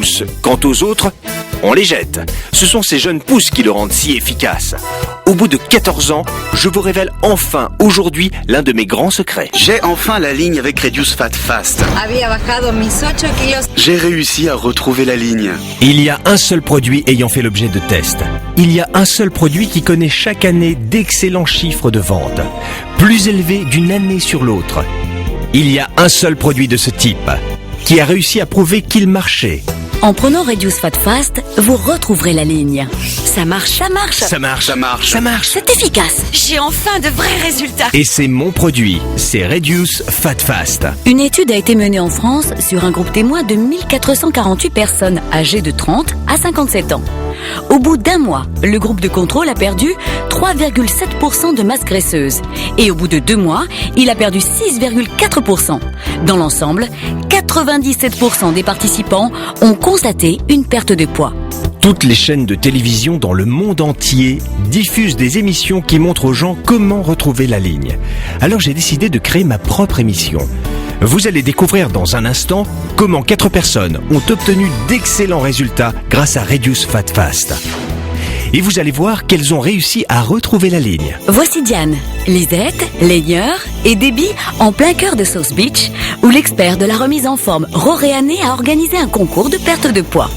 tous. Quant aux autres, on les jette. Ce sont ces jeunes pousses qui le rendent si efficace. Au bout de 14 ans, je vous révèle enfin aujourd'hui l'un de mes grands secrets. J'ai enfin la ligne avec Reduce Fat Fast. J'ai réussi à retrouver la ligne. Il y a un seul produit ayant fait l'objet de tests. Il y a un seul produit qui connaît chaque année d'excellents chiffres de vente, plus élevés d'une année sur l'autre. Il y a un seul produit de ce type qui a réussi à prouver qu'il marchait. En prenant Reduce Fat Fast, vous retrouverez la ligne. Ça marche, ça marche. Ça marche, Ça marche. ça marche. C'est efficace. J'ai enfin de vrais résultats. Et c'est mon produit, c'est Reduce Fat Fast. Une étude a été menée en France sur un groupe témoin de 1448 personnes âgées de 30 à 57 ans. Au bout d'un mois, le groupe de contrôle a perdu 3,7% de masse graisseuse. Et au bout de 2 mois, il a perdu 6,4%. Dans l'ensemble, 97% des participants ont constaté une perte de poids. Toutes les chaînes de télévision dans le monde entier diffusent des émissions qui montrent aux gens comment retrouver la ligne. Alors j'ai décidé de créer ma propre émission. Vous allez découvrir dans un instant comment 4 personnes ont obtenu d'excellents résultats grâce à Reduce Fat Fast. Et vous allez voir qu'elles ont réussi à retrouver la ligne. Voici Diane, Lisette, Lénieur et Déby en plein cœur de South Beach, où l'expert de la remise en forme Roréané a organisé un concours de perte de poids.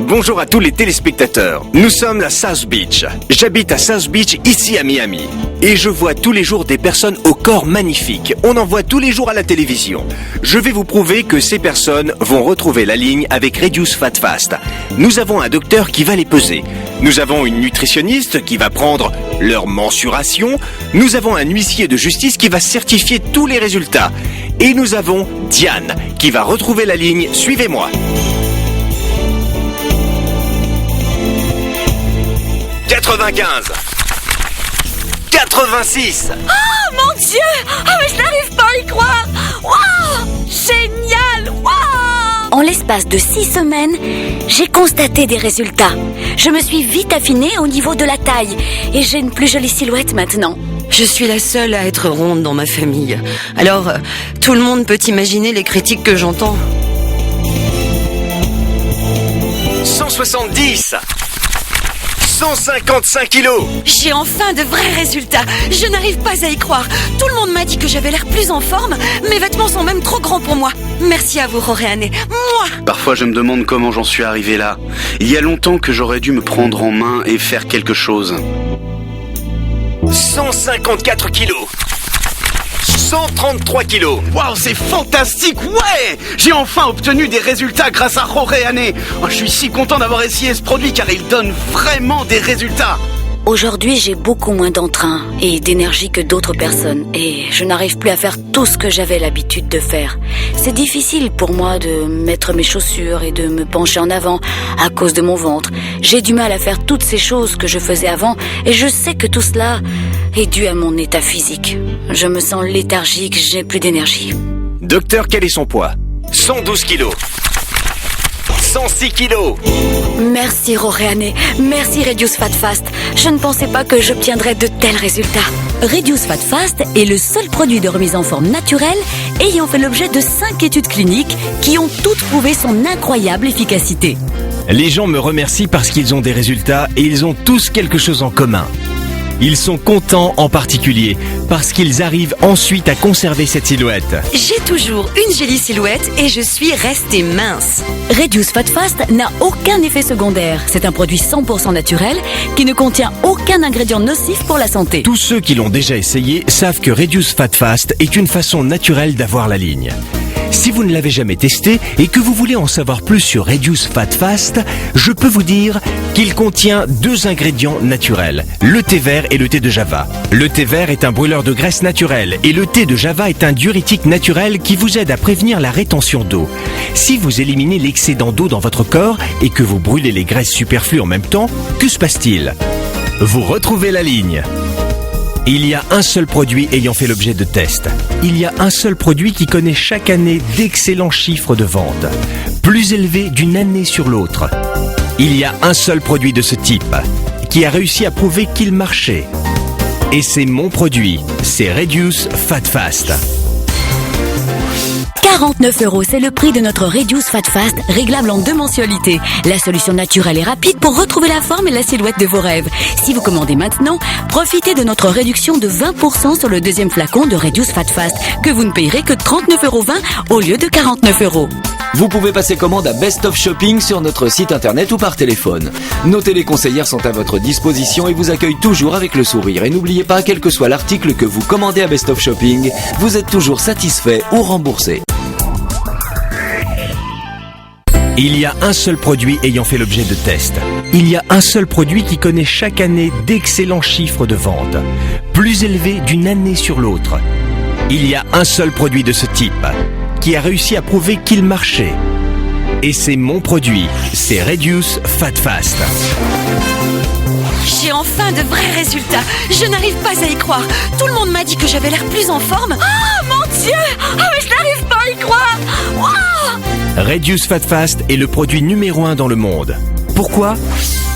Bonjour à tous les téléspectateurs. Nous sommes à South Beach. J'habite à South Beach, ici à Miami. Et je vois tous les jours des personnes au corps magnifique. On en voit tous les jours à la télévision. Je vais vous prouver que ces personnes vont retrouver la ligne avec Reduce Fat Fast. Nous avons un docteur qui va les peser. Nous avons une nutritionniste qui va prendre leur mensuration. Nous avons un huissier de justice qui va certifier tous les résultats. Et nous avons Diane qui va retrouver la ligne. Suivez-moi. 95, 86. Oh mon Dieu! Oh mais je n'arrive pas à y croire! Waouh! Génial! Waouh! En l'espace de 6 semaines, j'ai constaté des résultats. Je me suis vite affinée au niveau de la taille et j'ai une plus jolie silhouette maintenant. Je suis la seule à être ronde dans ma famille. Alors, tout le monde peut imaginer les critiques que j'entends. 170. 155 kilos. J'ai enfin de vrais résultats. Je n'arrive pas à y croire. Tout le monde m'a dit que j'avais l'air plus en forme. Mes vêtements sont même trop grands pour moi. Merci à vous, Roréané. Moi. Parfois je me demande comment j'en suis arrivé là. Il y a longtemps que j'aurais dû me prendre en main et faire quelque chose. 154 kilos. 133 kilos. Waouh, c'est fantastique, ouais! J'ai enfin obtenu des résultats grâce à Roréané. Oh, je suis si content d'avoir essayé ce produit car il donne vraiment des résultats. Aujourd'hui, j'ai beaucoup moins d'entrain et d'énergie que d'autres personnes et je n'arrive plus à faire tout ce que j'avais l'habitude de faire. C'est difficile pour moi de mettre mes chaussures et de me pencher en avant à cause de mon ventre. J'ai du mal à faire toutes ces choses que je faisais avant et je sais que tout cela est dû à mon état physique. Je me sens léthargique, j'ai plus d'énergie. Docteur, quel est son poids? 112 kilos. 106 kilos. Merci Roréané, merci Reduce Fat Fast. Je ne pensais pas que j'obtiendrais de tels résultats. Reduce Fat Fast est le seul produit de remise en forme naturelle ayant fait l'objet de 5 études cliniques qui ont toutes prouvé son incroyable efficacité. Les gens me remercient parce qu'ils ont des résultats et ils ont tous quelque chose en commun. Ils sont contents en particulier parce qu'ils arrivent ensuite à conserver cette silhouette. J'ai toujours une jolie silhouette et je suis restée mince. Reduce Fat Fast n'a aucun effet secondaire. C'est un produit 100% naturel qui ne contient aucun ingrédient nocif pour la santé. Tous ceux qui l'ont déjà essayé savent que Reduce Fat Fast est une façon naturelle d'avoir la ligne. Si vous ne l'avez jamais testé et que vous voulez en savoir plus sur Reduce Fat Fast, je peux vous dire qu'il contient 2 ingrédients naturels, le thé vert et le thé de Java. Le thé vert est un brûleur de graisse naturel et le thé de Java est un diurétique naturel qui vous aide à prévenir la rétention d'eau. Si vous éliminez l'excédent d'eau dans votre corps et que vous brûlez les graisses superflues en même temps, que se passe-t-il? Vous retrouvez la ligne. Il y a un seul produit ayant fait l'objet de tests. Il y a un seul produit qui connaît chaque année d'excellents chiffres de vente, plus élevés d'une année sur l'autre. Il y a un seul produit de ce type qui a réussi à prouver qu'il marchait. Et c'est mon produit, c'est Reduce Fat Fast. 49 €, c'est le prix de notre Reduce Fat Fast, réglable en 2 mensualités. La solution naturelle et rapide pour retrouver la forme et la silhouette de vos rêves. Si vous commandez maintenant, profitez de notre réduction de 20% sur le 2e flacon de Reduce Fat Fast, que vous ne payerez que 39,20 € au lieu de 49 €. Vous pouvez passer commande à Best of Shopping sur notre site internet ou par téléphone. Nos téléconseillères sont à votre disposition et vous accueillent toujours avec le sourire. Et n'oubliez pas, quel que soit l'article que vous commandez à Best of Shopping, vous êtes toujours satisfait ou remboursé. Il y a un seul produit ayant fait l'objet de tests. Il y a un seul produit qui connaît chaque année d'excellents chiffres de vente, plus élevés d'une année sur l'autre. Il y a un seul produit de ce type qui a réussi à prouver qu'il marchait. Et c'est mon produit, c'est Reduce Fat Fast. J'ai enfin de vrais résultats. Je n'arrive pas à y croire. Tout le monde m'a dit que j'avais l'air plus en forme. Oh mon Dieu! Oh, mais je n'arrive pas à y croire. Wow! Reduce Fat Fast est le produit numéro 1 dans le monde. Pourquoi ?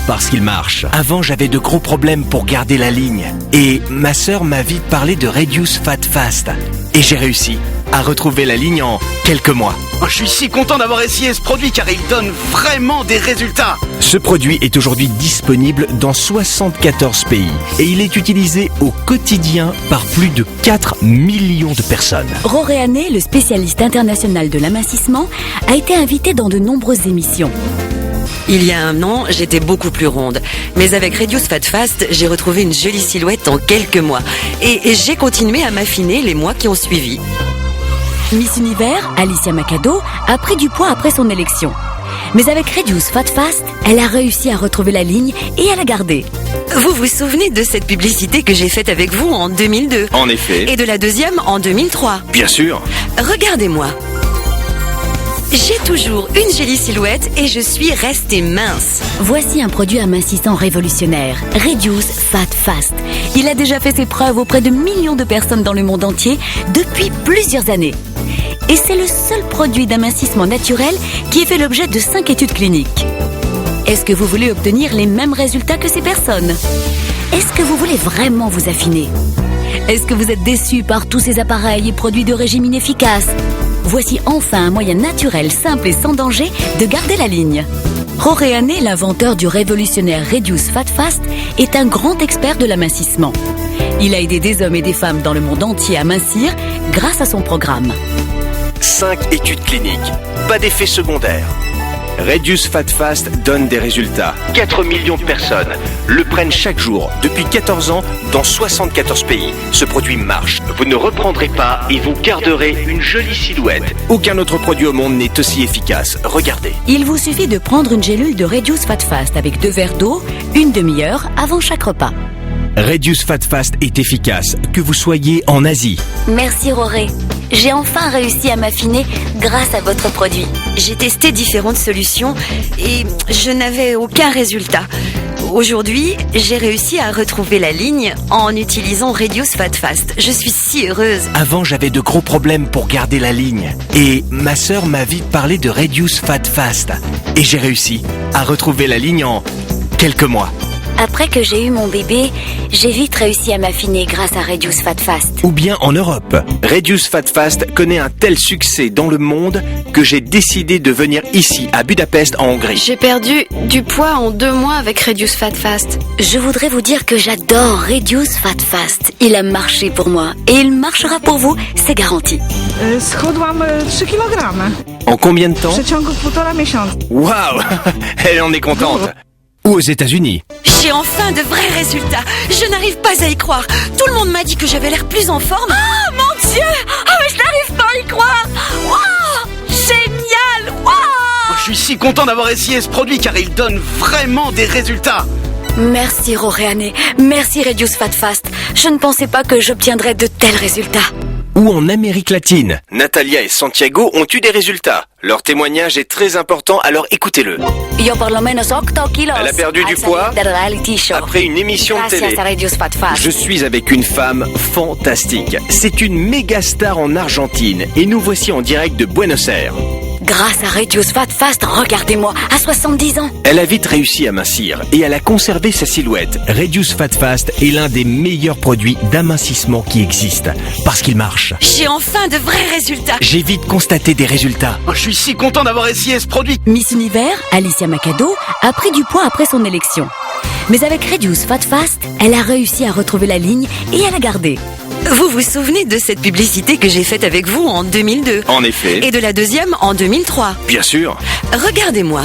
Parce qu'il marche. Avant, j'avais de gros problèmes pour garder la ligne. Et ma sœur m'a vite parlé de Reduce Fat Fast. Et j'ai réussi à retrouver la ligne en quelques mois. Oh, je suis si content d'avoir essayé ce produit car il donne vraiment des résultats. Ce produit est aujourd'hui disponible dans 74 pays et il est utilisé au quotidien par plus de 4 millions de personnes. Roréane, le spécialiste international de l'amincissement, a été invité dans de nombreuses émissions. Il y a un an, j'étais beaucoup plus ronde. Mais avec Reduce Fat Fast, j'ai retrouvé une jolie silhouette en quelques mois. Et j'ai continué à m'affiner les mois qui ont suivi. Miss Univers, Alicia Macado, a pris du poids après son élection. Mais avec Reduce Fat Fast, elle a réussi à retrouver la ligne et à la garder. Vous vous souvenez de cette publicité que j'ai faite avec vous en 2002 ? En effet. Et de la deuxième en 2003 ? Bien sûr. Regardez-moi. J'ai toujours une jolie silhouette et je suis restée mince. Voici un produit amincissant révolutionnaire, Reduce Fat Fast. Il a déjà fait ses preuves auprès de millions de personnes dans le monde entier depuis plusieurs années. Et c'est le seul produit d'amincissement naturel qui ait fait l'objet de 5 études cliniques. Est-ce que vous voulez obtenir les mêmes résultats que ces personnes ? Est-ce que vous voulez vraiment vous affiner ? Est-ce que vous êtes déçu par tous ces appareils et produits de régime inefficaces ? Voici enfin un moyen naturel, simple et sans danger de garder la ligne. Roréane, l'inventeur du révolutionnaire Reduce Fat Fast, est un grand expert de l'amincissement. Il a aidé des hommes et des femmes dans le monde entier à mincir grâce à son programme. 5 études cliniques, pas d'effets secondaires. Reduce Fat Fast donne des résultats. 4 millions de personnes le prennent chaque jour depuis 14 ans dans 74 pays. Ce produit marche. Vous ne reprendrez pas et vous garderez une jolie silhouette. Aucun autre produit au monde n'est aussi efficace. Regardez. Il vous suffit de prendre une gélule de Reduce Fat Fast avec 2 verres d'eau, une demi-heure avant chaque repas. Reduce Fat Fast est efficace, que vous soyez en Asie. Merci Roré. J'ai enfin réussi à m'affiner grâce à votre produit. J'ai testé différentes solutions et je n'avais aucun résultat. Aujourd'hui, j'ai réussi à retrouver la ligne en utilisant Reduce Fat Fast. Je suis si heureuse. Avant, j'avais de gros problèmes pour garder la ligne. Et ma sœur m'a vite parlé de Reduce Fat Fast. Et j'ai réussi à retrouver la ligne en quelques mois. Après que j'ai eu mon bébé, j'ai vite réussi à m'affiner grâce à Reduce Fat Fast. Ou bien en Europe. Reduce Fat Fast connaît un tel succès dans le monde que j'ai décidé de venir ici, à Budapest, en Hongrie. J'ai perdu du poids en 2 mois avec Reduce Fat Fast. Je voudrais vous dire que j'adore Reduce Fat Fast. Il a marché pour moi et il marchera pour vous, c'est garanti. Schudłam 3 kg En combien de temps? w przeciągu 1,5 miesiąca. Waouh! Elle en est contente. Ou aux États-Unis. J'ai enfin de vrais résultats. Je n'arrive pas à y croire. Tout le monde m'a dit que j'avais l'air plus en forme. Oh mon Dieu! Oh mais je n'arrive pas à y croire. Wow! Génial! Wow! Oh, je suis si content d'avoir essayé ce produit car il donne vraiment des résultats. Merci Roréane, merci Reduce Fat Fast. Je ne pensais pas que j'obtiendrais de tels résultats. Ou en Amérique latine. Natalia et Santiago ont eu des résultats. Leur témoignage est très important, alors écoutez-le. Yo por lo menos 8 kilos. Elle a perdu du poids après une émission de télé. Gracias a Reduce Fat Fast. Je suis avec une femme fantastique. C'est une méga star en Argentine et nous voici en direct de Buenos Aires. Grâce à Reduce Fat Fast, regardez-moi, à 70 ans. Elle a vite réussi à mincir et elle a conservé sa silhouette. Reduce Fat Fast est l'un des meilleurs produits d'amincissement qui existent parce qu'il marche. J'ai enfin de vrais résultats. J'ai vite constaté des résultats. Oh, je suis si content d'avoir essayé ce produit. Miss Univers, Alicia Macado, a pris du poids après son élection. Mais avec Reduce Fat Fast, elle a réussi à retrouver la ligne et à la garder. Vous vous souvenez de cette publicité que j'ai faite avec vous en 2002 En effet. et de la deuxième en 2003? Bien sûr. Regardez-moi.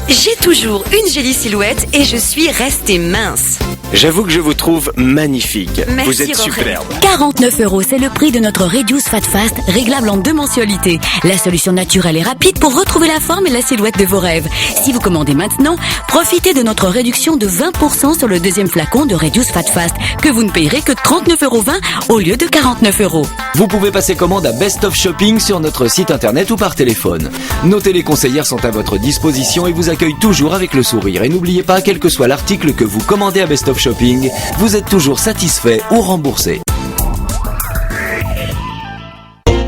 J'ai toujours une jolie silhouette et je suis restée mince. J'avoue que je vous trouve magnifique. Merci, vous êtes Rory. superbe. 49 €, c'est le prix de notre Reduce Fat Fast, réglable en 2 mensualités. La solution naturelle et rapide pour retrouver la forme et la silhouette de vos rêves. Si vous commandez maintenant, profitez de notre réduction de 20% sur le deuxième flacon de Reduce Fat Fast, que vous ne payerez que 39,20 € au lieu de 49 €. Vous pouvez passer commande à Best of Shopping sur notre site internet ou par téléphone. Nos téléconseillères sont à votre disposition et vous accueillent toujours avec le sourire. Et n'oubliez pas, quel que soit l'article que vous commandez à Best of Shopping, vous êtes toujours satisfait ou remboursé.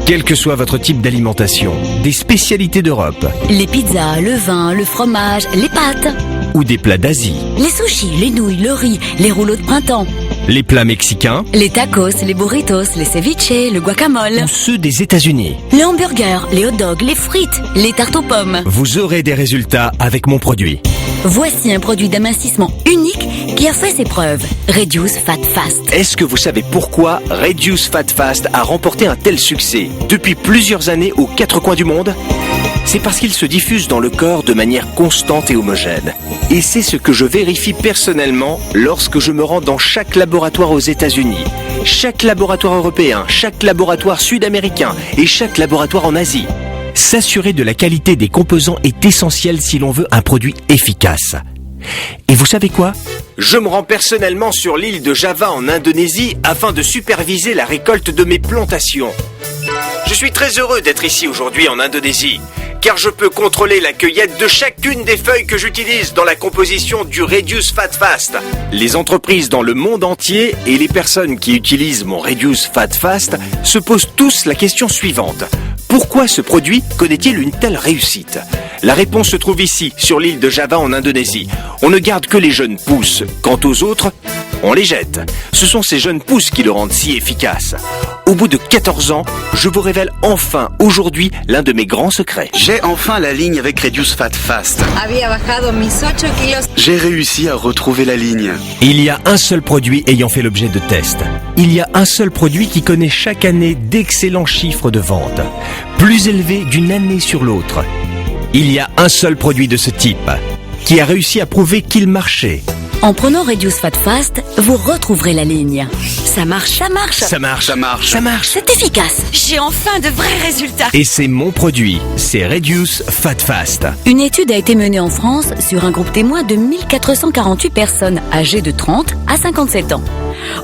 Quel que soit votre type d'alimentation, des spécialités d'Europe Les pizzas, le vin, le fromage, les pâtes, ou des plats d'Asie, les sushis, les nouilles, le riz, les rouleaux de printemps, les plats mexicains les tacos, les burritos, les ceviches, le guacamole, ou ceux des États-Unis, les hamburgers, les hot dogs, les frites, les tartes aux pommes. vous aurez des résultats avec mon produit. Voici un produit d'amincissement unique qui a fait ses preuves. Reduce Fat Fast. Est-ce que vous savez pourquoi Reduce Fat Fast a remporté un tel succès depuis plusieurs années aux 4 coins du monde? C'est parce qu'il se diffuse dans le corps de manière constante et homogène. Et c'est ce que je vérifie personnellement lorsque je me rends dans chaque laboratoire aux États-Unis, chaque laboratoire européen, chaque laboratoire sud-américain et chaque laboratoire en Asie. S'assurer de la qualité des composants est essentiel si l'on veut un produit efficace. Et vous savez quoi? Je me rends personnellement sur l'île de Java en Indonésie afin de superviser la récolte de mes plantations. Je suis très heureux d'être ici aujourd'hui en Indonésie, car je peux contrôler la cueillette de chacune des feuilles que j'utilise dans la composition du Reduce Fat Fast. Les entreprises dans le monde entier et les personnes qui utilisent mon Reduce Fat Fast se posent tous la question suivante. Pourquoi ce produit connaît-il une telle réussite? La réponse se trouve ici, sur l'île de Java en Indonésie. On ne garde que les jeunes pousses. Quant aux autres, on les jette. Ce sont ces jeunes pousses qui le rendent si efficace. Au bout de 14 ans, je vous révèle enfin aujourd'hui l'un de mes grands secrets. J'ai enfin la ligne avec Reduce Fat Fast. J'ai réussi à retrouver la ligne. Il y a un seul produit ayant fait l'objet de tests. Il y a un seul produit qui connaît chaque année d'excellents chiffres de vente, plus élevés d'une année sur l'autre. Il y a un seul produit de ce type qui a réussi à prouver qu'il marchait. En prenant Reduce Fat Fast, vous retrouverez la ligne. Ça marche, ça marche. Ça marche, Ça marche. ça marche. C'est efficace. J'ai enfin de vrais résultats. Et c'est mon produit, c'est Reduce Fat Fast. Une étude a été menée en France sur un groupe témoin de 1448 personnes âgées de 30 à 57 ans.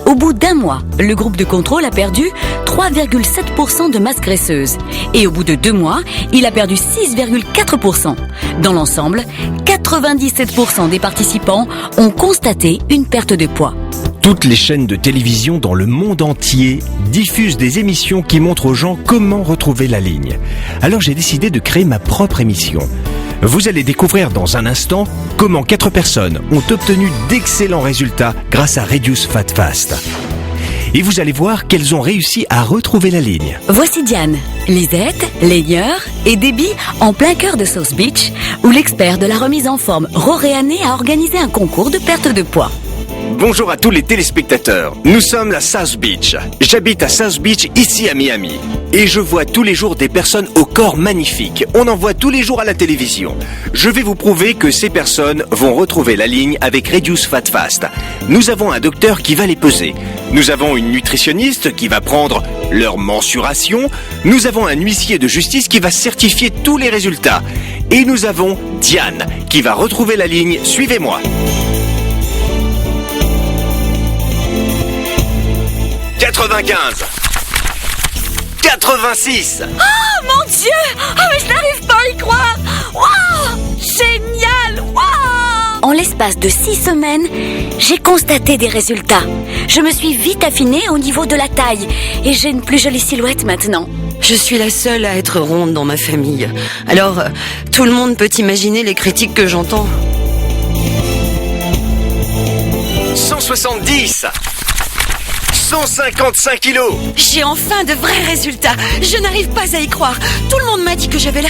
Au bout d'un mois, le groupe de contrôle a perdu 3,7% de masse graisseuse. Et au bout de 2 mois, il a perdu 6,4%. Dans l'ensemble, 97% des participants ont constaté une perte de poids. Toutes les chaînes de télévision dans le monde entier diffusent des émissions qui montrent aux gens comment retrouver la ligne. Alors j'ai décidé de créer ma propre émission. Vous allez découvrir dans un instant comment 4 personnes ont obtenu d'excellents résultats grâce à Reduce Fat Fast. Et vous allez voir qu'elles ont réussi à retrouver la ligne. Voici Diane, Lisette, Layer et Debbie en plein cœur de South Beach, où l'expert de la remise en forme Rory a organisé un concours de perte de poids. Bonjour à tous les téléspectateurs. Nous sommes à South Beach. J'habite à South Beach, ici à Miami. Et je vois tous les jours des personnes au corps magnifique. On en voit tous les jours à la télévision. Je vais vous prouver que ces personnes vont retrouver la ligne avec Reduce Fat Fast. Nous avons un docteur qui va les peser. Nous avons une nutritionniste qui va prendre leur mensuration. Nous avons un huissier de justice qui va certifier tous les résultats. Et nous avons Diane qui va retrouver la ligne. Suivez-moi. 95, 86. Oh mon Dieu! Oh mais je n'arrive pas à y croire! Waouh! Génial! Waouh! En l'espace de 6 semaines, j'ai constaté des résultats. Je me suis vite affinée au niveau de la taille et j'ai une plus jolie silhouette maintenant. Je suis la seule à être ronde dans ma famille. Alors, tout le monde peut imaginer les critiques que j'entends. 170 155 kilos. J'ai enfin de vrais résultats. Je n'arrive pas à y croire. Tout le monde m'a dit que j'avais l'air